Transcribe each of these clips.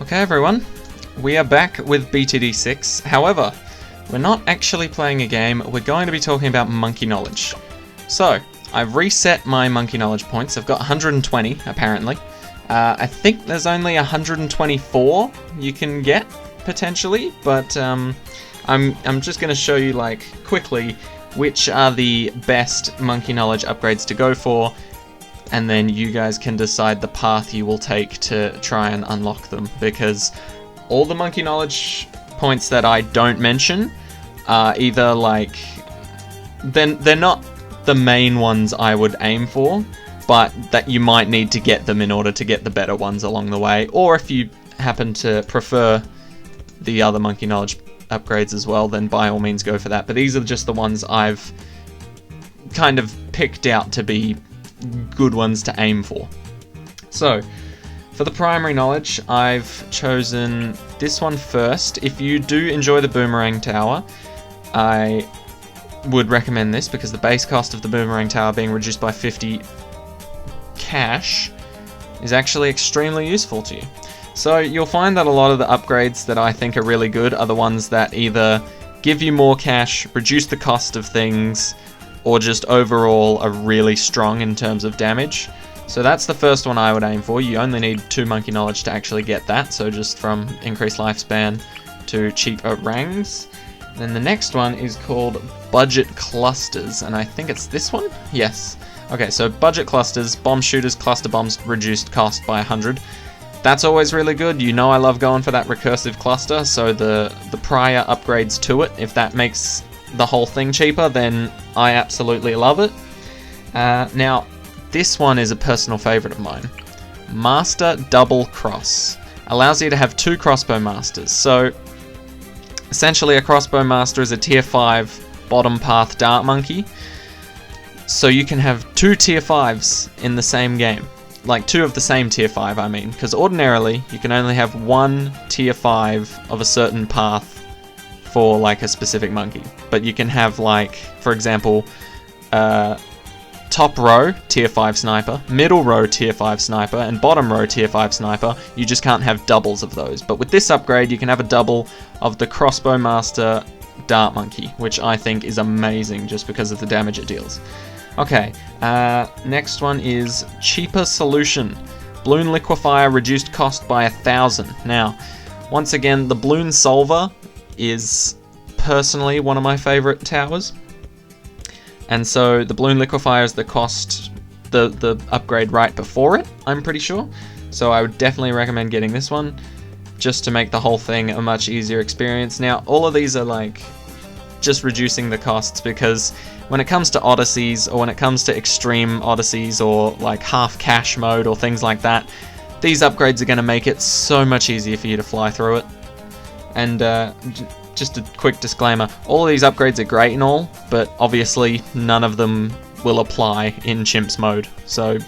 Okay everyone, we are back with BTD6. However, we're not actually playing a game, we're going to be talking about monkey knowledge. So, I've reset my monkey knowledge points. I've got 120 apparently. I think there's only 124 you can get potentially, but I'm just going to show you like quickly which are the best monkey knowledge upgrades to go for, and then you guys can decide the path you will take to try and unlock them, because all the monkey knowledge points that I don't mention are either like they're not the main ones I would aim for, but that you might need to get them in order to get the better ones along the way, or if you happen to prefer the other monkey knowledge upgrades as well, then by all means go for that. But these are just the ones I've kind of picked out to be good ones to aim for. So for the primary knowledge, I've chosen this one first. If you do enjoy the boomerang tower, I would recommend this because the base cost of the boomerang tower being reduced by 50 cash is actually extremely useful to you. So you'll find that a lot of the upgrades that I think are really good are the ones that either give you more cash, reduce the cost of things, or just overall are really strong in terms of damage. So that's the first one I would aim for. You only need 2 monkey knowledge to actually get that, so just from increased lifespan to cheaper rangs. Then the next one is called budget clusters, and I think it's this one? Yes. Okay, so budget clusters, bomb shooters, cluster bombs, reduced cost by 100. That's always really good. You know I love going for that recursive cluster, so the prior upgrades to it, if that makes the whole thing cheaper, then I absolutely love it. Now, this one is a personal favorite of mine. Master Double Cross. Allows you to have 2 crossbow masters. So, essentially a crossbow master is a tier 5 bottom path dart monkey. So you can have 2 tier 5s in the same game. Like 2 of the same tier 5, I mean. Because ordinarily, you can only have 1 tier 5 of a certain path for like a specific monkey. But you can have like, for example, top row tier 5 sniper, middle row tier 5 sniper, and bottom row tier 5 sniper. You just can't have doubles of those. But with this upgrade, you can have a double of the crossbow master dart monkey, which I think is amazing just because of the damage it deals. Okay, next one is cheaper solution. Balloon liquefier reduced cost by 1,000. Now, once again, the balloon solver is personally one of my favorite towers, and so the balloon liquefier is the cost, the upgrade right before it, I'm pretty sure. So I would definitely recommend getting this one just to make the whole thing a much easier experience. Now all of these are like just reducing the costs, because when it comes to odysseys, or when it comes to extreme odysseys, or like half cash mode or things like that, these upgrades are going to make it so much easier for you to fly through it. And just a quick disclaimer, all of these upgrades are great and all, but obviously none of them will apply in Chimps mode, so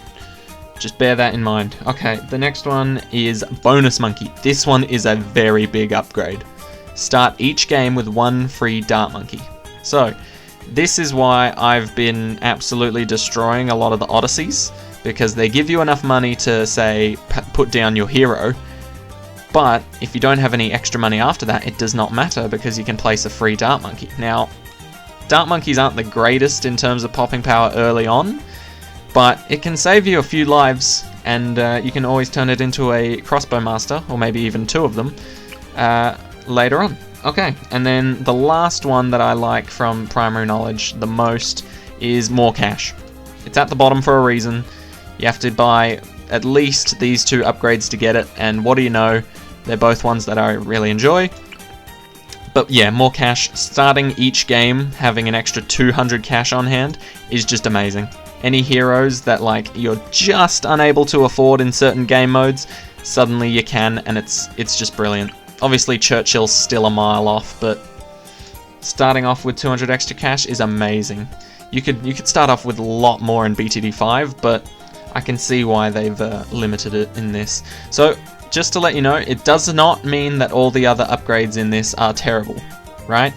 just bear that in mind. Okay, the next one is Bonus Monkey. This one is a very big upgrade. Start each game with 1 free Dart Monkey. So, this is why I've been absolutely destroying a lot of the Odysseys, because they give you enough money to, say, put down your hero. But if you don't have any extra money after that, it does not matter, because you can place a free Dart Monkey. Now, Dart Monkeys aren't the greatest in terms of popping power early on, but it can save you a few lives, and you can always turn it into a crossbow master, or maybe even 2 of them, later on. Okay, and then the last one that I like from primary knowledge the most is more cash. It's at the bottom for a reason. You have to buy at least these 2 upgrades to get it, and what do you know, they're both ones that I really enjoy. But yeah, more cash. Starting each game having an extra 200 cash on hand is just amazing. Any heroes that like you're just unable to afford in certain game modes, suddenly you can, and it's just brilliant. Obviously Churchill's still a mile off, but starting off with 200 extra cash is amazing. You could start off with a lot more in BTD5, but I can see why they've limited it in this. So, just to let you know, it does not mean that all the other upgrades in this are terrible, right?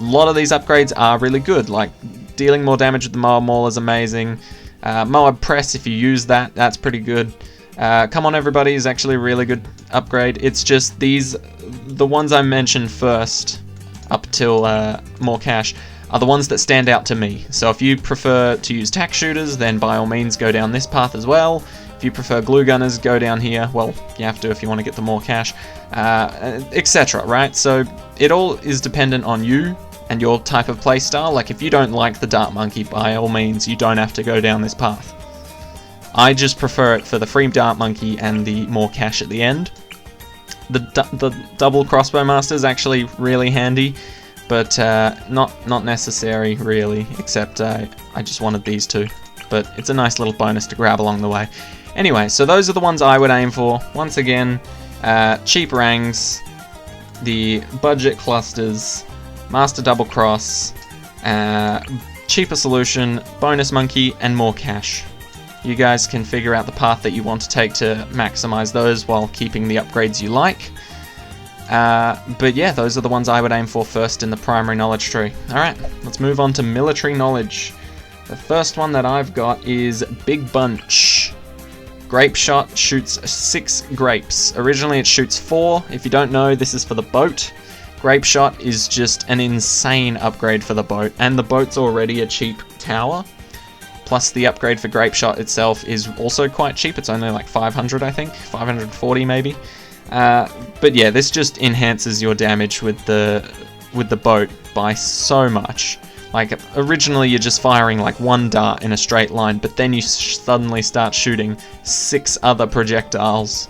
A lot of these upgrades are really good, like dealing more damage with the Moab Maul is amazing. Moab Press, if you use that, that's pretty good. Come On Everybody is actually a really good upgrade. It's just the ones I mentioned first, up till more cash, are the ones that stand out to me. So if you prefer to use tack shooters, then by all means go down this path as well. If you prefer glue gunners, go down here. Well, you have to if you want to get the more cash, etc. Right? So it all is dependent on you and your type of playstyle. Like if you don't like the Dart Monkey, by all means, you don't have to go down this path. I just prefer it for the free Dart Monkey and the more cash at the end. The double crossbow master is actually really handy, but not necessary really, except I just wanted these two. But it's a nice little bonus to grab along the way. Anyway, so those are the ones I would aim for. Once again, cheap rangs, the budget clusters, master double cross, cheaper solution, bonus monkey, and more cash. You guys can figure out the path that you want to take to maximize those while keeping the upgrades you like. But yeah, those are the ones I would aim for first in the primary knowledge tree. Alright, let's move on to military knowledge. The first one that I've got is Big Bunch. Grape Shot shoots 6 grapes. Originally it shoots 4. If you don't know, this is for the boat. Grape Shot is just an insane upgrade for the boat, and the boat's already a cheap tower. Plus the upgrade for Grape Shot itself is also quite cheap. It's only like 500, I think, 540 maybe. But yeah, this just enhances your damage with the boat by so much. Like originally you're just firing like one dart in a straight line, but then you suddenly start shooting 6 other projectiles,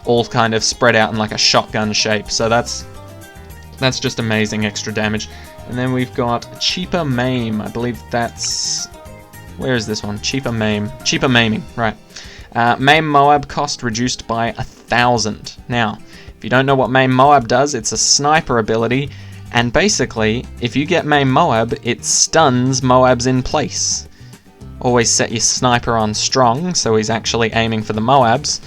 all kind of spread out in like a shotgun shape. So that's just amazing extra damage. And then we've got Cheaper Maim. I believe that's... Where is this one? Cheaper Maiming, right. Maim Moab cost reduced by 1,000. Now, if you don't know what Maim Moab does, it's a sniper ability, and basically, if you get Maim Moab, it stuns Moabs in place. Always set your sniper on strong, so he's actually aiming for the Moabs,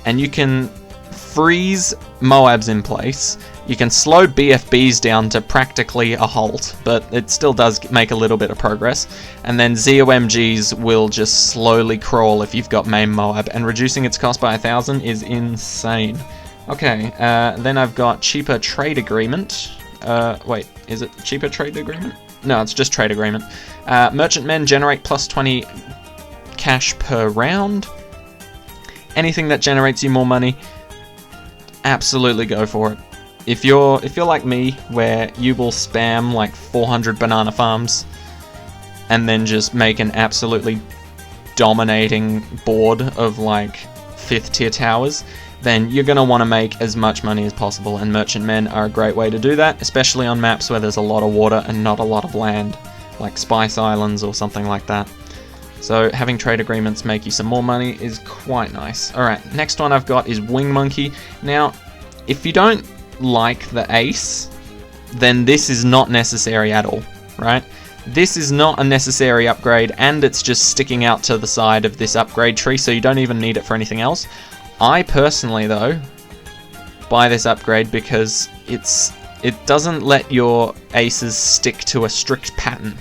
and you can freeze Moabs in place. You can slow BFBs down to practically a halt, but it still does make a little bit of progress. And then ZOMGs will just slowly crawl if you've got Maim Moab, and reducing its cost by 1,000 is insane. Okay, then I've got Cheaper Trade Agreement. Wait, is it Cheaper Trade Agreement? No, it's just Trade Agreement. Merchantmen generate plus 20 cash per round. Anything that generates you more money, absolutely go for it. If you're like me, where you will spam like 400 banana farms and then just make an absolutely dominating board of like 5th tier towers, then you're going to want to make as much money as possible, and merchantmen are a great way to do that, especially on maps where there's a lot of water and not a lot of land, like Spice Islands or something like that. So having trade agreements make you some more money is quite nice. Alright, next one I've got is Wing Monkey. Now, if you don't like the ace, then this is not necessary at all, right? This is not a necessary upgrade, and it's just sticking out to the side of this upgrade tree, so you don't even need it for anything else. I personally, though, buy this upgrade because it doesn't let your aces stick to a strict pattern.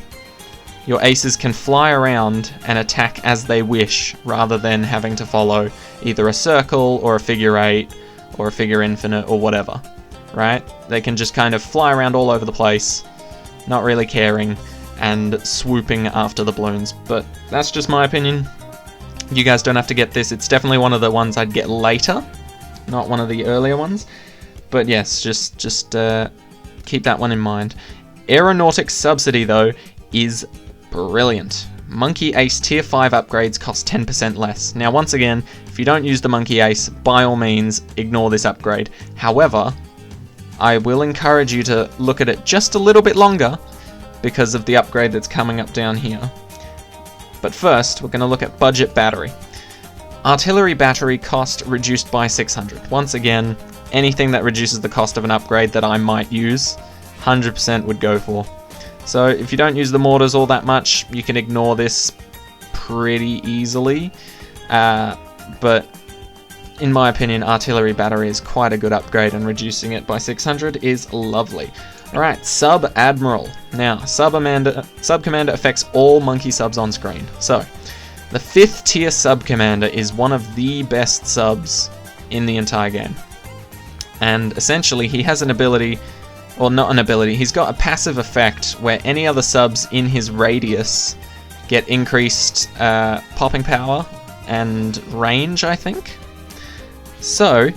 Your aces can fly around and attack as they wish, rather than having to follow either a circle or a figure 8 or a figure infinite or whatever, right? They can just kind of fly around all over the place, not really caring, and swooping after the balloons. But that's just my opinion. You guys don't have to get this. It's definitely one of the ones I'd get later, not one of the earlier ones. But yes, just keep that one in mind. Aeronautic Subsidy, though, is brilliant. Monkey Ace Tier 5 upgrades cost 10% less. Now, once again, if you don't use the Monkey Ace, by all means, ignore this upgrade. However, I will encourage you to look at it just a little bit longer because of the upgrade that's coming up down here. But first, we're going to look at Budget Battery. Artillery Battery cost reduced by 600. Once again, anything that reduces the cost of an upgrade that I might use, 100% would go for. So if you don't use the mortars all that much, you can ignore this pretty easily. But in my opinion, Artillery Battery is quite a good upgrade, and reducing it by 600 is lovely. Alright, Sub-Admiral. Now, Sub-Commander affects all monkey subs on screen. So, The 5th tier sub commander is one of the best subs in the entire game. And essentially he has an ability, or not an ability, he's got a passive effect where any other subs in his radius get increased popping power and range, I think. So,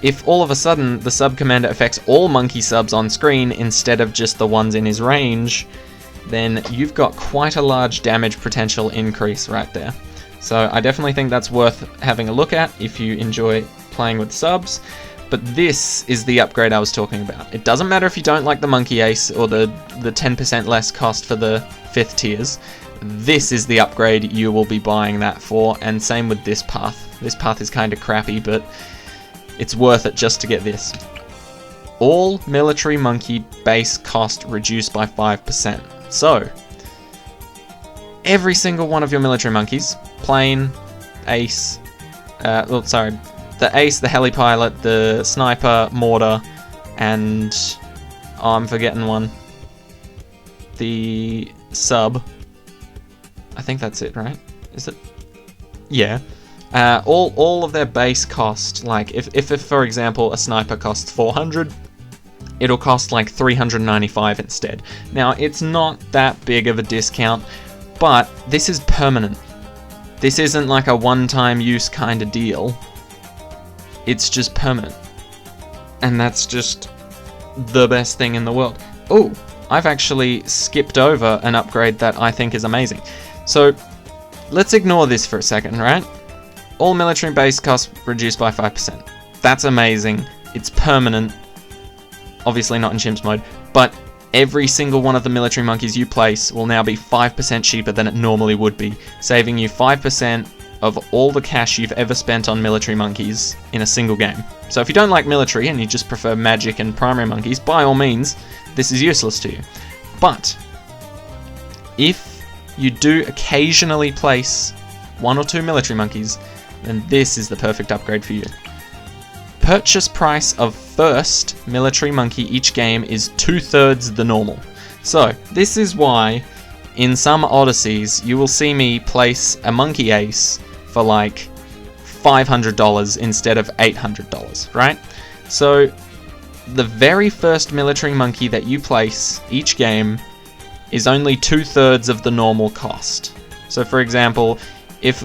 if all of a sudden the sub commander affects all monkey subs on screen instead of just the ones in his range, then you've got quite a large damage potential increase right there. So I definitely think that's worth having a look at if you enjoy playing with subs. But this is the upgrade I was talking about. It doesn't matter if you don't like the monkey ace or the 10% less cost for the 5th tiers. This is the upgrade you will be buying that for, and same with this path. This path is kind of crappy, but it's worth it just to get this. All military monkey base cost reduced by 5%. So, every single one of your military monkeys, plane, ace, the ace, the heli pilot, the sniper, mortar, and I'm forgetting one. The sub. I think that's it, right? Is it? Yeah. All of their base cost, like if for example a sniper costs 400, it'll cost like 395 instead. Now it's not that big of a discount, but this is permanent. This isn't like a one-time use kind of deal. It's just permanent. And that's just the best thing in the world. Oh, I've actually skipped over an upgrade that I think is amazing. So let's ignore this for a second, right? All military base costs reduced by 5%. That's amazing. It's permanent. Obviously not in chimps mode, but every single one of the military monkeys you place will now be 5% cheaper than it normally would be, saving you 5% of all the cash you've ever spent on military monkeys in a single game. So if you don't like military and you just prefer magic and primary monkeys, by all means, this is useless to you. But if you do occasionally place 1 or 2 military monkeys, then this is the perfect upgrade for you. Purchase price of first military monkey each game is 2/3 the normal. So this is why in some Odysseys you will see me place a monkey ace for like $500 instead of $800, right? So the very first military monkey that you place each game is only 2/3 of the normal cost. So for example, if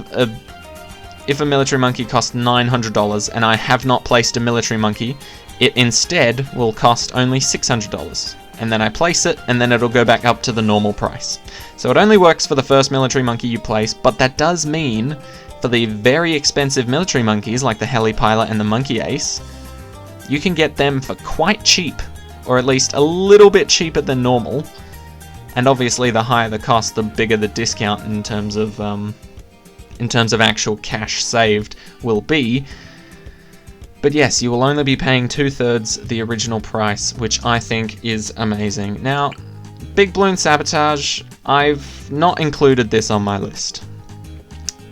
a military monkey costs $900 and I have not placed a military monkey, it instead will cost only $600. And then I place it, and then it'll go back up to the normal price. So it only works for the first military monkey you place, but that does mean for the very expensive military monkeys like the heli pilot and the monkey ace, you can get them for quite cheap, or at least a little bit cheaper than normal. And obviously the higher the cost, the bigger the discount in terms of actual cash saved will be. But yes, you will only be paying 2/3 the original price, which I think is amazing. Now, Big Balloon Sabotage, I've not included this on my list.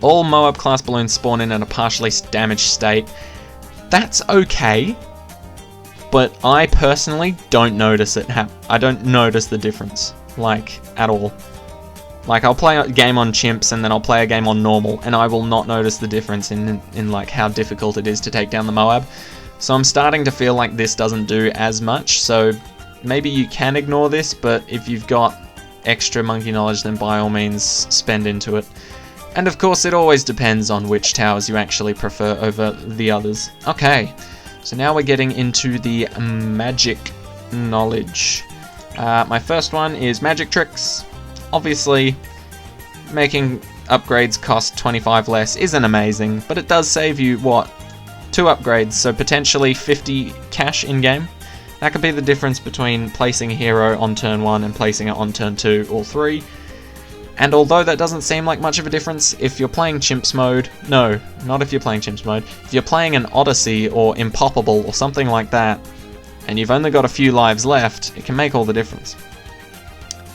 All Moab class balloons spawn in a partially damaged state. That's okay, but I personally don't notice it. I don't notice the difference, like, at all. Like, I'll play a game on chimps and then I'll play a game on normal, and I will not notice the difference in like how difficult it is to take down the Moab. So I'm starting to feel like this doesn't do as much, so maybe you can ignore this, but if you've got extra monkey knowledge, then by all means spend into it. And of course it always depends on which towers you actually prefer over the others. Okay, so now we're getting into the magic knowledge. My first one is magic tricks. Obviously, making upgrades cost 25 less isn't amazing, but it does save you, what, 2 upgrades, so potentially 50 cash in-game. That could be the difference between placing a hero on turn 1 and placing it on turn 2 or 3. And although that doesn't seem like much of a difference, if you're playing chimps mode, no, not if you're playing chimps mode, if you're playing an Odyssey or Impoppable or something like that, and you've only got a few lives left, it can make all the difference.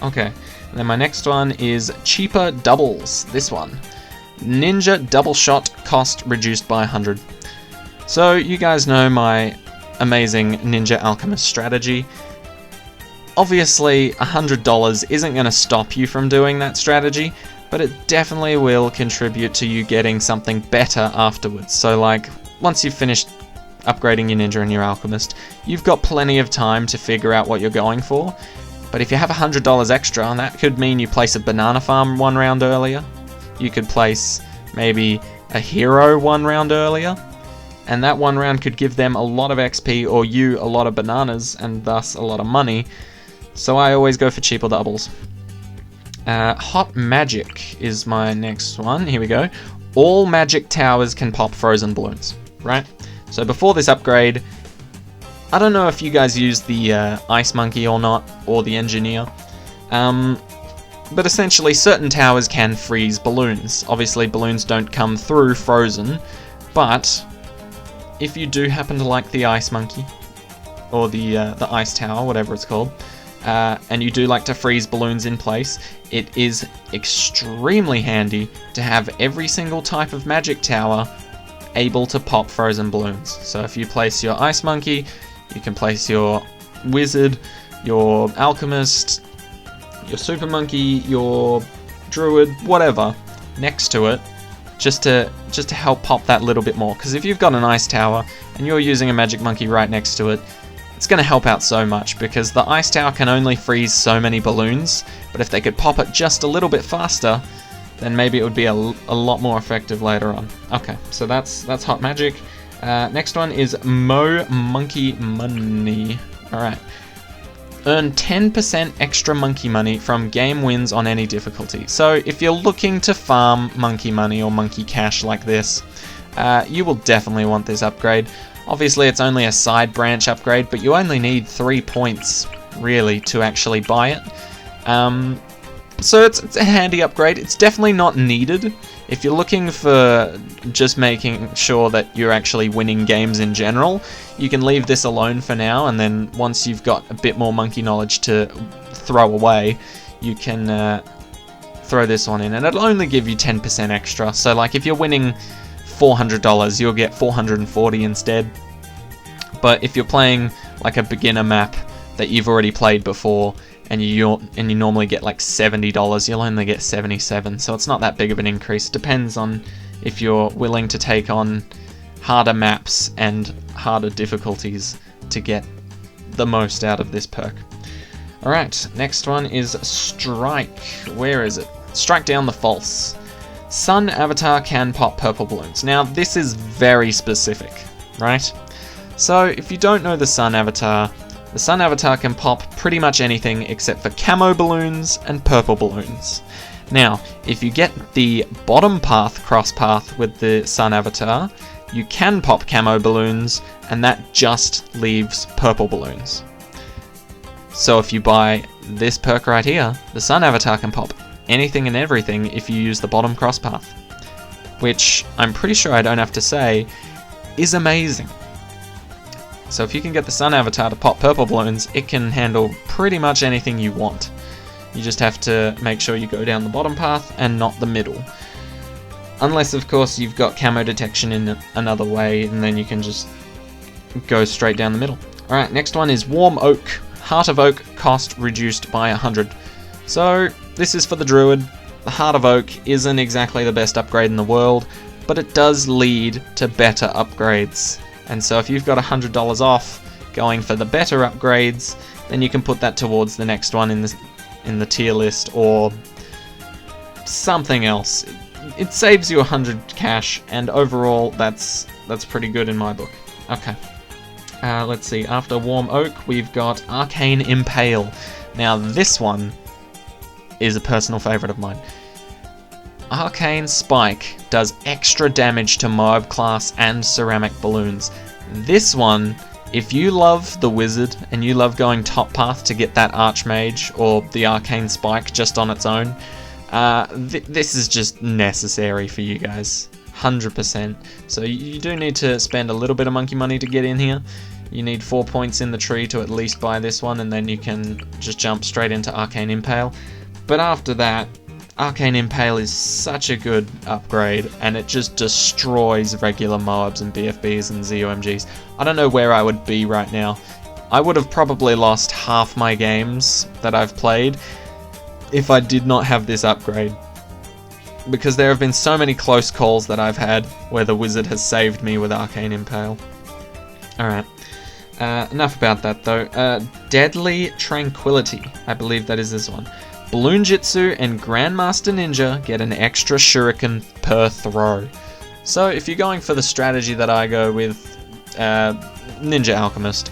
Okay. And then my next one is cheaper doubles. This one. Ninja double shot cost reduced by 100. So you guys know my amazing Ninja Alchemist strategy. Obviously $100 isn't going to stop you from doing that strategy, but it definitely will contribute to you getting something better afterwards. So like, once you've finished upgrading your ninja and your alchemist, you've got plenty of time to figure out what you're going for. But if you have $100 extra, and that could mean you place a banana farm 1 round earlier, you could place maybe a hero 1 round earlier, and that 1 round could give them a lot of XP or you a lot of bananas and thus a lot of money. So I always go for cheaper doubles. Hot Magic is my next one. Here we go. All magic towers can pop frozen balloons, right? So before this upgrade, I don't know if you guys use the Ice Monkey or not, or the Engineer, but essentially certain towers can freeze balloons. Obviously balloons don't come through frozen, but if you do happen to like the Ice Monkey, or the Ice Tower, whatever it's called, and you do like to freeze balloons in place, it is extremely handy to have every single type of magic tower able to pop frozen balloons. So if you place your Ice Monkey, you can place your Wizard, your Alchemist, your Super Monkey, your Druid, whatever, next to it, just to help pop that little bit more. Because if you've got an Ice Tower and you're using a Magic Monkey right next to it, it's going to help out so much, because the Ice Tower can only freeze so many balloons, but if they could pop it just a little bit faster, then maybe it would be a lot more effective later on. Okay, so that's Hot Magic. Next one is Mo Monkey Money. Alright. Earn 10% extra monkey money from game wins on any difficulty. So if you're looking to farm monkey money or monkey cash like this, you will definitely want this upgrade. Obviously it's only a side branch upgrade, but you only need 3 points really to actually buy it. So it's a handy upgrade. It's definitely not needed. If you're looking for just making sure that you're actually winning games in general, you can leave this alone for now, and then once you've got a bit more monkey knowledge to throw away, you can throw this one in, and it'll only give you 10% extra. So like if you're winning $400, you'll get 440 instead. But if you're playing like a beginner map that you've already played before, and you normally get like $70, you'll only get 77, so it's not that big of an increase. Depends on if you're willing to take on harder maps and harder difficulties to get the most out of this perk. Alright, next one is Strike. Where is it? Strike down the false. Sun Avatar can pop purple balloons. Now this is very specific, right? So if you don't know the Sun Avatar can pop pretty much anything except for camo balloons and purple balloons. Now, if you get the bottom path cross path with the Sun Avatar, you can pop camo balloons, and that just leaves purple balloons. So if you buy this perk right here, the Sun Avatar can pop anything and everything if you use the bottom cross path, which I'm pretty sure I don't have to say is amazing. So if you can get the Sun Avatar to pop purple balloons, it can handle pretty much anything you want. You just have to make sure you go down the bottom path and not the middle. Unless, of course, you've got camo detection in another way, and then you can just go straight down the middle. Alright, next one is Warm Oak. Heart of Oak cost reduced by 100. So this is for the Druid. The Heart of Oak isn't exactly the best upgrade in the world, but it does lead to better upgrades. And so if you've got $100 off going for the better upgrades, then you can put that towards the next one in the tier list, or something else. It saves you 100 cash, and overall that's pretty good in my book. Okay. Let's see, after Warm Oak we've got Arcane Impale. Now this one is a personal favourite of mine. Arcane Spike does extra damage to Moab class and ceramic balloons. This one, if you love the Wizard and you love going top path to get that Archmage or the Arcane Spike just on its own, this is just necessary for you guys. 100%. So you do need to spend a little bit of monkey money to get in here. You need 4 points in the tree to at least buy this one, and then you can just jump straight into Arcane Impale. But after that, Arcane Impale is such a good upgrade, and it just destroys regular Moabs and BFBs and ZOMGs. I don't know where I would be right now. I would have probably lost half my games that I've played if I did not have this upgrade. because there have been so many close calls that I've had where the wizard has saved me with Arcane Impale. Alright. Enough about that though. Deadly Tranquility. I believe that is this one. Balloon Jitsu and Grandmaster Ninja get an extra shuriken per throw. So if you're going for the strategy that I go with, Ninja Alchemist,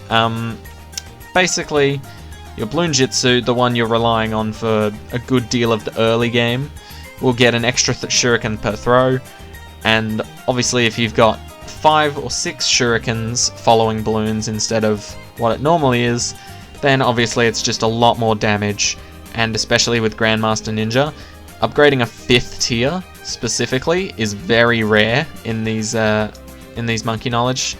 basically your Balloon Jitsu, the one you're relying on for a good deal of the early game, will get an extra shuriken per throw, and obviously if you've got 5 or 6 shurikens following balloons instead of what it normally is, then obviously it's just a lot more damage. And especially with Grandmaster Ninja, upgrading a 5th tier specifically is very rare in these Monkey Knowledge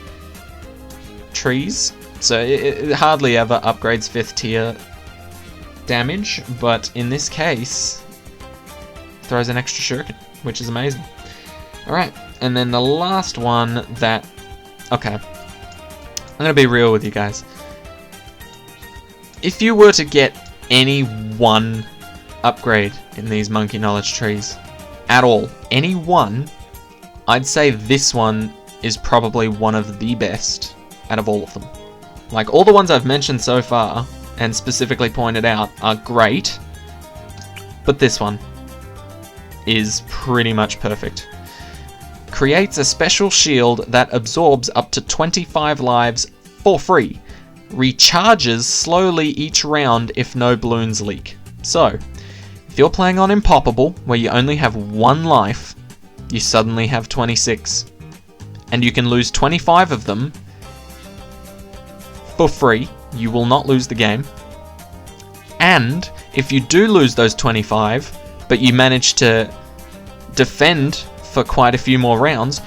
trees. So it hardly ever upgrades 5th tier damage, but in this case, throws an extra shuriken, which is amazing. Alright, and then the last one that... Okay, I'm gonna be real with you guys. If you were to get any one upgrade in these Monkey Knowledge trees, at all, any one, I'd say this one is probably one of the best out of all of them. Like, all the ones I've mentioned so far, and specifically pointed out, are great, but this one is pretty much perfect. Creates a special shield that absorbs up to 25 lives for free. Recharges slowly each round if no balloons leak. So, if you're playing on Impoppable, where you only have 1 life, you suddenly have 26. And you can lose 25 of them for free. You will not lose the game. And if you do lose those 25, but you manage to defend for quite a few more rounds,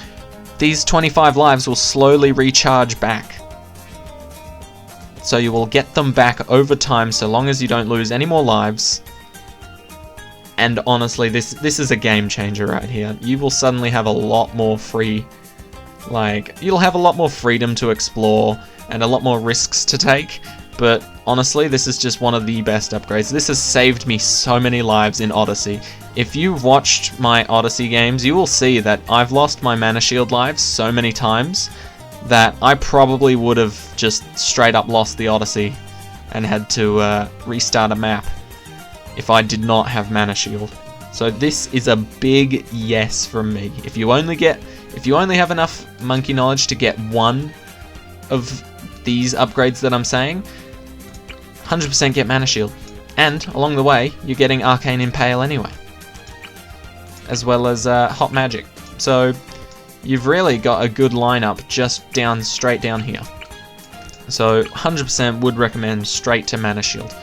these 25 lives will slowly recharge back. So you will get them back over time so long as you don't lose any more lives. And honestly, this is a game changer right here. You will suddenly have a lot more you'll have a lot more freedom to explore and a lot more risks to take. But honestly, this is just one of the best upgrades. This has saved me so many lives in Odyssey. If you've watched my Odyssey games, you will see that I've lost my Mana Shield lives so many times that I probably would have just straight up lost the Odyssey and had to restart a map if I did not have Mana Shield. So this is a big yes from me. If you only have enough Monkey Knowledge to get one of these upgrades that I'm saying, 100% get Mana Shield. And along the way, you're getting Arcane Impale anyway, as well as Hot Magic. So you've really got a good lineup just straight down here. So 100% would recommend straight to Mana Shield.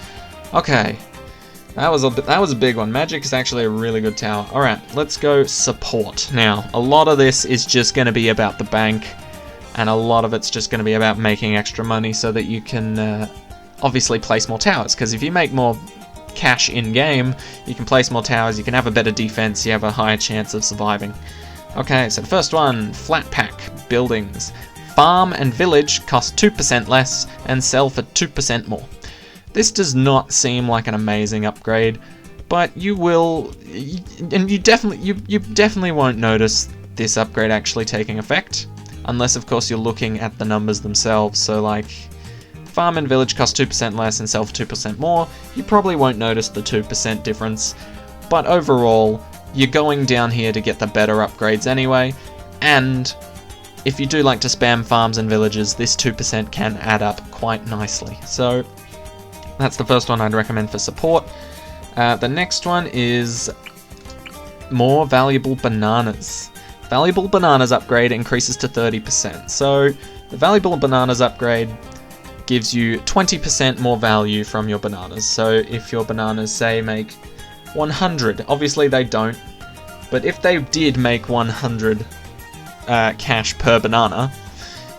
Okay, that was a big one. Magic is actually a really good tower. All right, let's go support. Now, a lot of this is just going to be about the bank, and a lot of it's just going to be about making extra money so that you can obviously place more towers. Because if you make more cash in game, you can place more towers. You can have a better defense. You have a higher chance of surviving. Okay, so the first one, Flat Pack Buildings. Farm and village cost 2% less and sell for 2% more. This does not seem like an amazing upgrade, but you definitely won't notice this upgrade actually taking effect, unless of course you're looking at the numbers themselves. So like, farm and village cost 2% less and sell for 2% more. You probably won't notice the 2% difference, but overall, you're going down here to get the better upgrades anyway, and if you do like to spam farms and villages, this 2% can add up quite nicely. So that's the first one I'd recommend for support. The next one is more valuable bananas. Valuable bananas upgrade increases to 30%. So the valuable bananas upgrade gives you 20% more value from your bananas. So if your bananas, say, make 100, obviously they don't, but if they did make 100 cash per banana,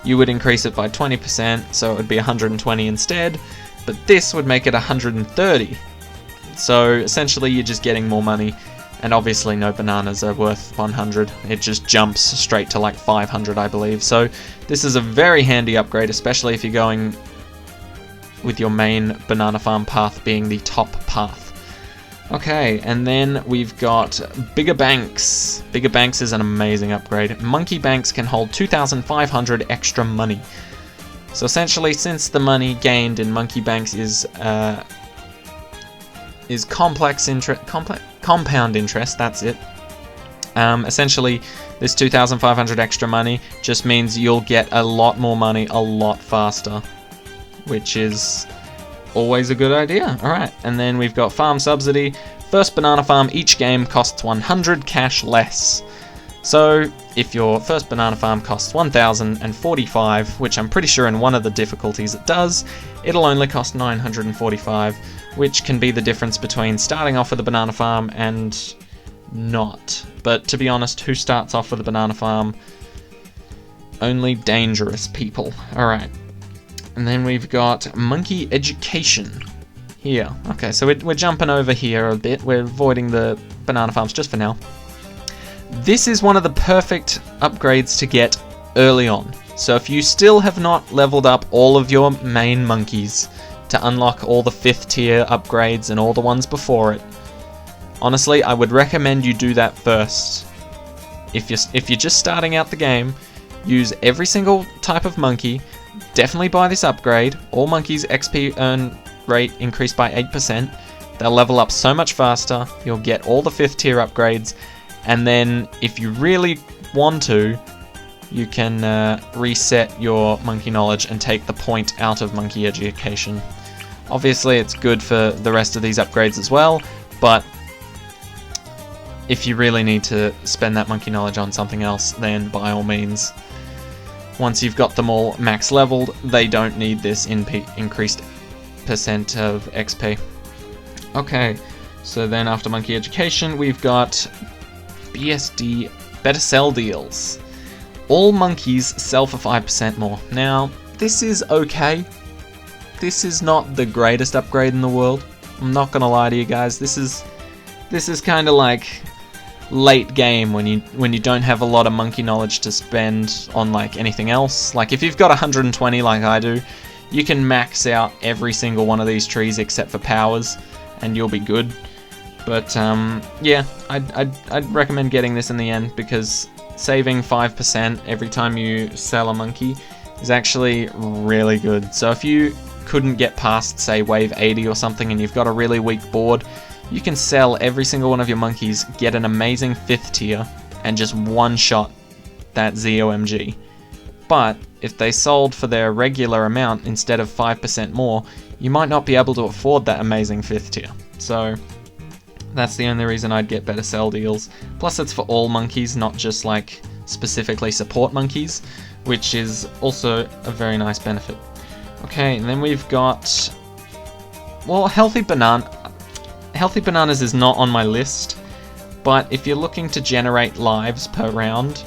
you would increase it by 20%, so it would be 120 instead, but this would make it 130. So essentially you're just getting more money, and obviously no bananas are worth 100, it just jumps straight to like 500, I believe. So this is a very handy upgrade, especially if you're going with your main banana farm path being the top path. Okay, and then we've got Bigger Banks. Bigger Banks is an amazing upgrade. Monkey Banks can hold 2,500 extra money. So essentially, since the money gained in Monkey Banks is compound interest, that's it. Essentially, this 2,500 extra money just means you'll get a lot more money a lot faster, which is always a good idea. Alright, and then we've got Farm Subsidy. First banana farm each game costs 100 cash less. So, if your first banana farm costs 1,045, which I'm pretty sure in one of the difficulties it does, it'll only cost 945, which can be the difference between starting off with a banana farm and not. But to be honest, who starts off with a banana farm? Only dangerous people. Alright. And then we've got Monkey Education here. Okay, so we're jumping over here a bit. We're avoiding the banana farms just for now. This is one of the perfect upgrades to get early on. So if you still have not leveled up all of your main monkeys to unlock all the 5th tier upgrades and all the ones before it, honestly, I would recommend you do that first. If you're just starting out the game, use every single type of monkey. Definitely buy this upgrade. All monkeys XP earn rate increased by 8%. They'll level up so much faster. You'll get all the 5th tier upgrades. And then if you really want to, you can reset your monkey knowledge and take the point out of Monkey Education. Obviously it's good for the rest of these upgrades as well, but if you really need to spend that monkey knowledge on something else, then by all means. Once you've got them all max leveled, they don't need this increased percent of XP. Okay, so then after Monkey Education, we've got BSD, Better Sell Deals. All monkeys sell for 5% more. Now, this is okay. This is not the greatest upgrade in the world. I'm not gonna lie to you guys. This is kind of like late game when you don't have a lot of monkey knowledge to spend on like anything else. Like if you've got 120 like I do, you can max out every single one of these trees except for powers, and you'll be good. But yeah, I'd recommend getting this in the end because saving 5% every time you sell a monkey is actually really good. So if you couldn't get past, say, wave 80 or something and you've got a really weak board, you can sell every single one of your monkeys, get an amazing 5th tier, and just one-shot that ZOMG. But if they sold for their regular amount instead of 5% more, you might not be able to afford that amazing 5th tier. So that's the only reason I'd get Better Sell Deals. Plus it's for all monkeys, not just like specifically support monkeys, which is also a very nice benefit. Okay, and then we've got, well, Healthy Bananas is not on my list, but if you're looking to generate lives per round,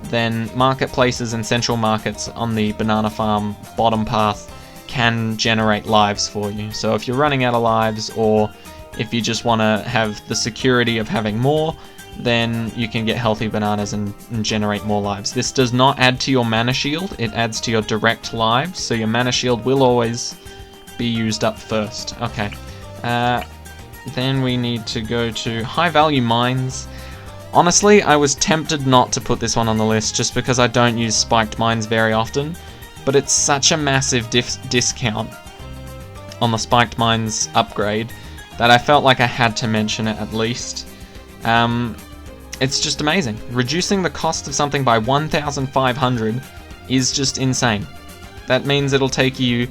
then marketplaces and central markets on the banana farm bottom path can generate lives for you. So if you're running out of lives, or if you just want to have the security of having more, then you can get Healthy Bananas and generate more lives. This does not add to your mana shield, it adds to your direct lives, so your mana shield will always be used up first. Okay, then we need to go to High Value Mines. Honestly, I was tempted not to put this one on the list just because I don't use spiked mines very often, but it's such a massive discount on the spiked mines upgrade that I felt like I had to mention it at least. It's just amazing. Reducing the cost of something by 1,500 is just insane. That means it'll take you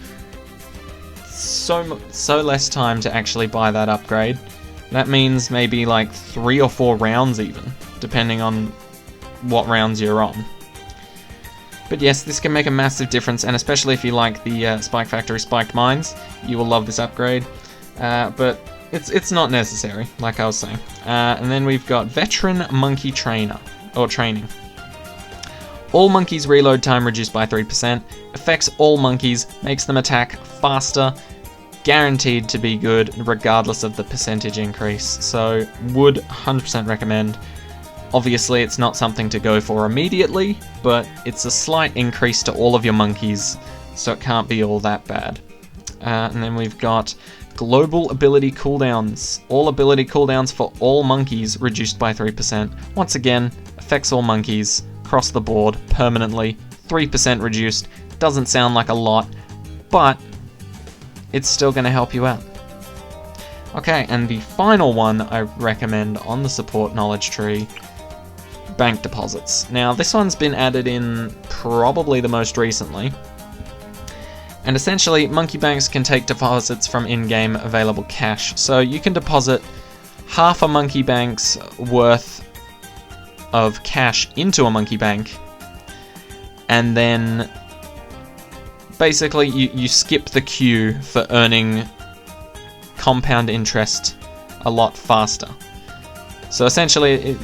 so less time to actually buy that upgrade. That means maybe like 3 or 4 rounds even, depending on what rounds you're on. But yes, this can make a massive difference, and especially if you like the Spike Factory Spiked Mines, you will love this upgrade. But it's not necessary, like I was saying. And then we've got Veteran Monkey Trainer, or Training. All monkeys reload time reduced by 3%, affects all monkeys, makes them attack faster, guaranteed to be good regardless of the percentage increase. So would 100% recommend. Obviously it's not something to go for immediately, but it's a slight increase to all of your monkeys, so it can't be all that bad. And then we've got Global ability cooldowns. All ability cooldowns for all monkeys reduced by 3%. Once again, affects all monkeys across the board permanently. 3% reduced. Doesn't sound like a lot, but it's still going to help you out. Okay, and the final one I recommend on the support knowledge tree, bank deposits. Now, this one's been added in probably the most recently. And essentially, monkey banks can take deposits from in-game available cash. So you can deposit half a monkey bank's worth of cash into a monkey bank, and then basically you skip the queue for earning compound interest a lot faster. So essentially,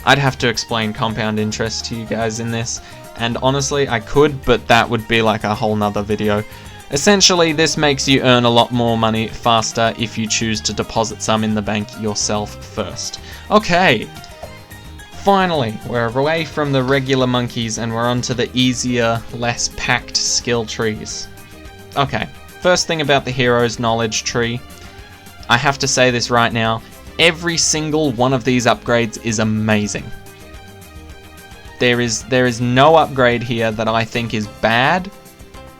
I'd have to explain compound interest to you guys in this, and honestly I could, but that would be like a whole nother video. Essentially, this makes you earn a lot more money faster if you choose to deposit some in the bank yourself first. Okay, finally, we're away from the regular monkeys and we're onto the easier, less packed skill trees. Okay, first thing about the heroes knowledge tree, I have to say this right now, every single one of these upgrades is amazing. There is no upgrade here that I think is bad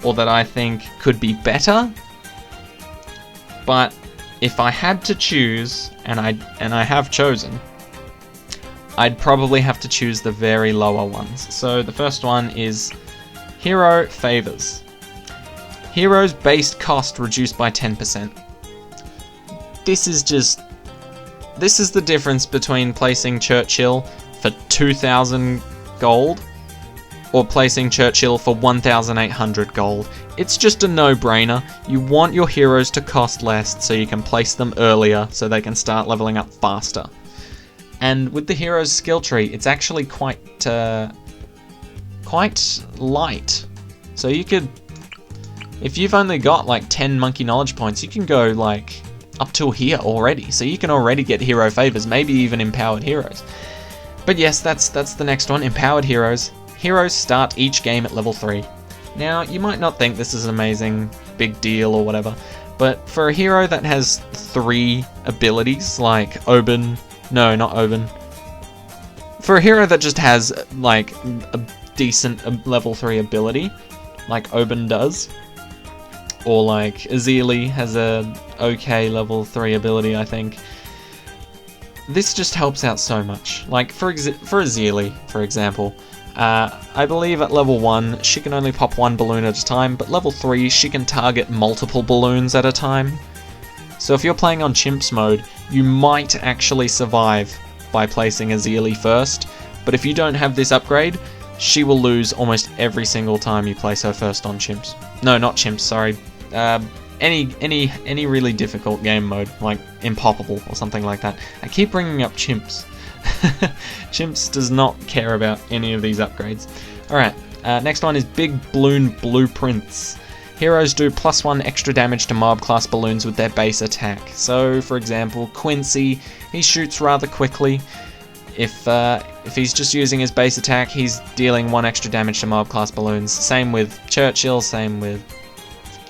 or that I think could be better. But if I had to choose, and I have chosen, I'd probably have to choose the very lower ones. So the first one is Hero Favors. Heroes based cost reduced by 10%. This is the difference between placing Churchill for 2,000 gold or placing Churchill for 1,800 gold. It's just a no-brainer. You want your heroes to cost less so you can place them earlier so they can start leveling up faster. And with the heroes skill tree, it's actually quite light. So you could, if you've only got like 10 monkey knowledge points, you can go like up till here already. So you can already get hero favors, maybe even empowered heroes. But yes, that's the next one, empowered heroes. Heroes start each game at level 3. Now, you might not think this is an amazing big deal or whatever, but for a hero that has 3 abilities, like Oben, no, not Oben. For a hero that just has like a decent level 3 ability, like Oben does, or like Azili has a okay level 3 ability, I think. This just helps out so much. Like for Azili, for example, I believe at level 1 she can only pop 1 balloon at a time, but level 3 she can target multiple balloons at a time. So if you're playing on Chimps mode, you might actually survive by placing Azili first, but if you don't have this upgrade, she will lose almost every single time you place her first on Chimps. No, not Chimps, sorry. Any really difficult game mode, like Impoppable or something like that. I keep bringing up Chimps. Chimps does not care about any of these upgrades. Alright, next one is Big Balloon Blueprints. Heroes do +1 extra damage to mob class balloons with their base attack. So, for example, Quincy, he shoots rather quickly. If he's just using his base attack, he's dealing 1 extra damage to mob class balloons. Same with Churchill, same with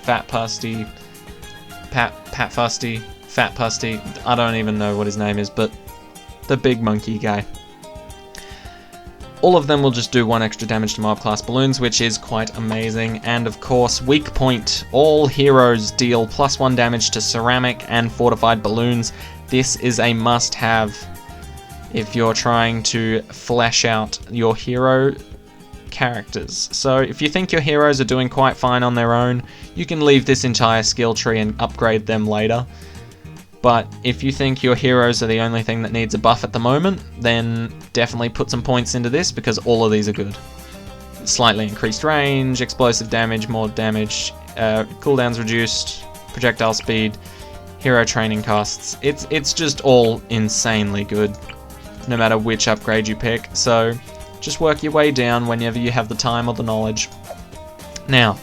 Fat Pusty, Pat Fusty, Fat Pusty, I don't even know what his name is, but the big monkey guy. All of them will just do 1 extra damage to mob class balloons, which is quite amazing. And of course, weak point. All heroes deal +1 damage to ceramic and fortified balloons. This is a must-have if you're trying to flesh out your hero characters. So if you think your heroes are doing quite fine on their own, you can leave this entire skill tree and upgrade them later. But if you think your heroes are the only thing that needs a buff at the moment, then definitely put some points into this because all of these are good. Slightly increased range, explosive damage, more damage, cooldowns reduced, projectile speed, hero training costs. It's just all insanely good, no matter which upgrade you pick. So just work your way down whenever you have the time or the knowledge. Now,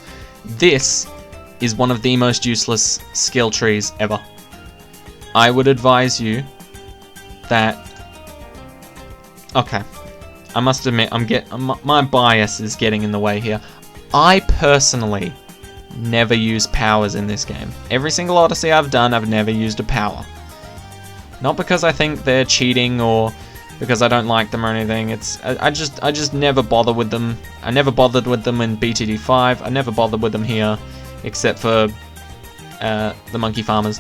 this is one of the most useless skill trees ever. I would advise you that... Okay, I must admit, my bias is getting in the way here. I personally never use powers in this game. Every single Odyssey I've done, I've never used a power. Not because I think they're cheating or because I don't like them or anything. I just never bother with them. I never bothered with them in BTD5. I never bothered with them here, except for the monkey farmers.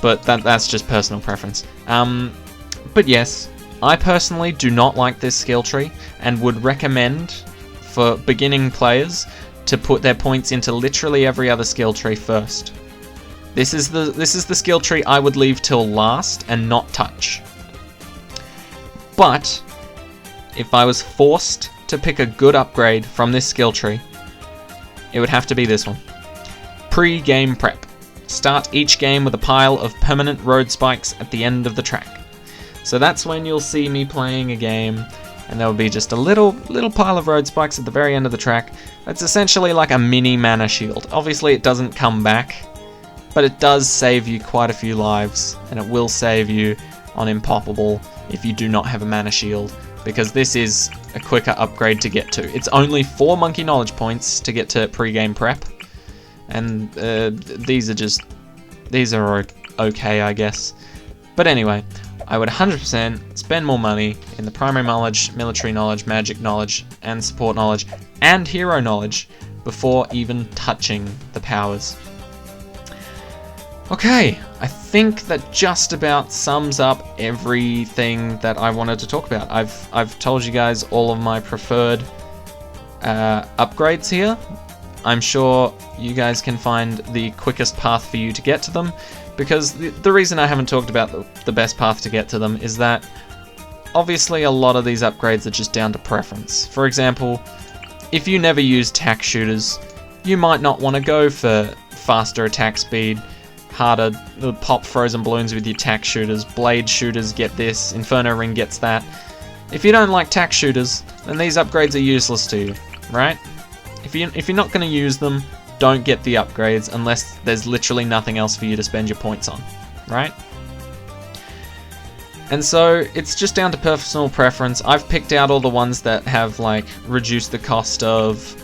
But that's just personal preference. But yes, I personally do not like this skill tree and would recommend for beginning players to put their points into literally every other skill tree first. This is the skill tree I would leave till last and not touch. But if I was forced to pick a good upgrade from this skill tree, it would have to be this one. Pre-game prep. Start each game with a pile of permanent road spikes at the end of the track. So that's when you'll see me playing a game and there'll be just a little pile of road spikes at the very end of the track. It's essentially like a mini mana shield. Obviously it doesn't come back, but it does save you quite a few lives, and it will save you on Impoppable if you do not have a mana shield, because this is a quicker upgrade to get to. It's only 4 monkey knowledge points to get to pre-game prep, and these are okay, I guess. But anyway, I would 100% spend more money in the primary knowledge, military knowledge, magic knowledge, and support knowledge, and hero knowledge before even touching the powers. Okay, I think that just about sums up everything that I wanted to talk about. I've told you guys all of my preferred upgrades here. I'm sure you guys can find the quickest path for you to get to them, because the reason I haven't talked about the best path to get to them is that obviously a lot of these upgrades are just down to preference. For example, if you never use tack shooters, you might not want to go for faster attack speed, harder pop frozen balloons with your tack shooters, blade shooters get this, Inferno Ring gets that. If you don't like tack shooters, then these upgrades are useless to you, right? If you're not going to use them, don't get the upgrades unless there's literally nothing else for you to spend your points on, right? And so it's just down to personal preference. I've picked out all the ones that have like reduced the cost of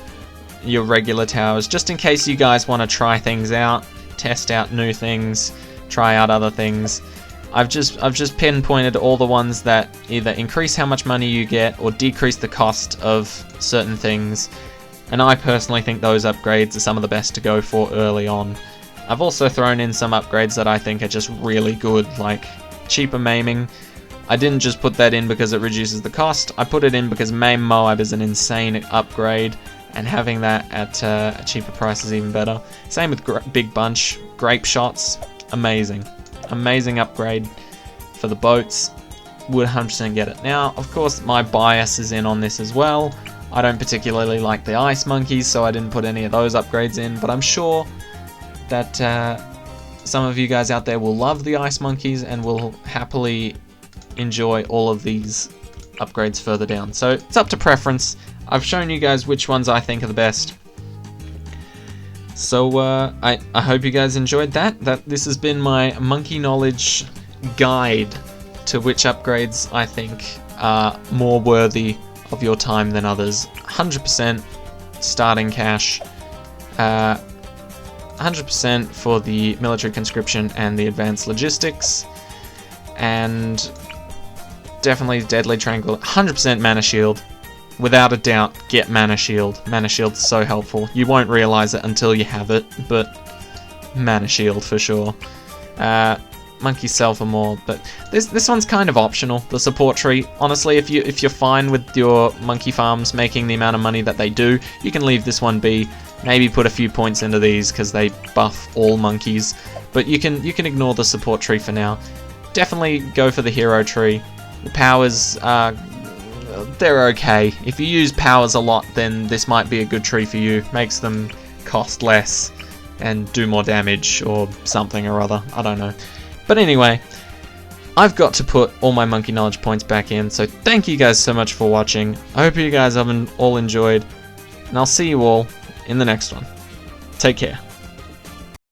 your regular towers, just in case you guys want to try things out, test out new things, try out other things. I've just pinpointed all the ones that either increase how much money you get or decrease the cost of certain things. And I personally think those upgrades are some of the best to go for early on. I've also thrown in some upgrades that I think are just really good, like cheaper maiming. I didn't just put that in because it reduces the cost, I put it in because Maim Moab is an insane upgrade, and having that at a cheaper price is even better. Same with Big Bunch, Grape Shots, amazing. Amazing upgrade for the boats, would 100% get it. Now, of course, my bias is in on this as well. I don't particularly like the Ice Monkeys, so I didn't put any of those upgrades in, but I'm sure that some of you guys out there will love the Ice Monkeys and will happily enjoy all of these upgrades further down. So it's up to preference. I've shown you guys which ones I think are the best. So I hope you guys enjoyed that. This has been my monkey knowledge guide to which upgrades I think are more worthy of your time than others. 100% starting cash, 100% for the military conscription and the advanced logistics, and definitely deadly tranquil. 100% mana shield. Without a doubt, get mana shield. Mana shield's so helpful. You won't realize it until you have it, but mana shield for sure. Monkey Self or more, but this one's kind of optional. The support tree, honestly, if you're fine with your monkey farms making the amount of money that they do, you can leave this one be. Maybe put a few points into these because they buff all monkeys, but you can ignore the support tree for now. Definitely go for the hero tree. The powers, they're okay. If you use powers a lot, then this might be a good tree for you. Makes them cost less and do more damage or something or other. I don't know. But anyway, I've got to put all my monkey knowledge points back in, so thank you guys so much for watching. I hope you guys have all enjoyed, and I'll see you all in the next one. Take care.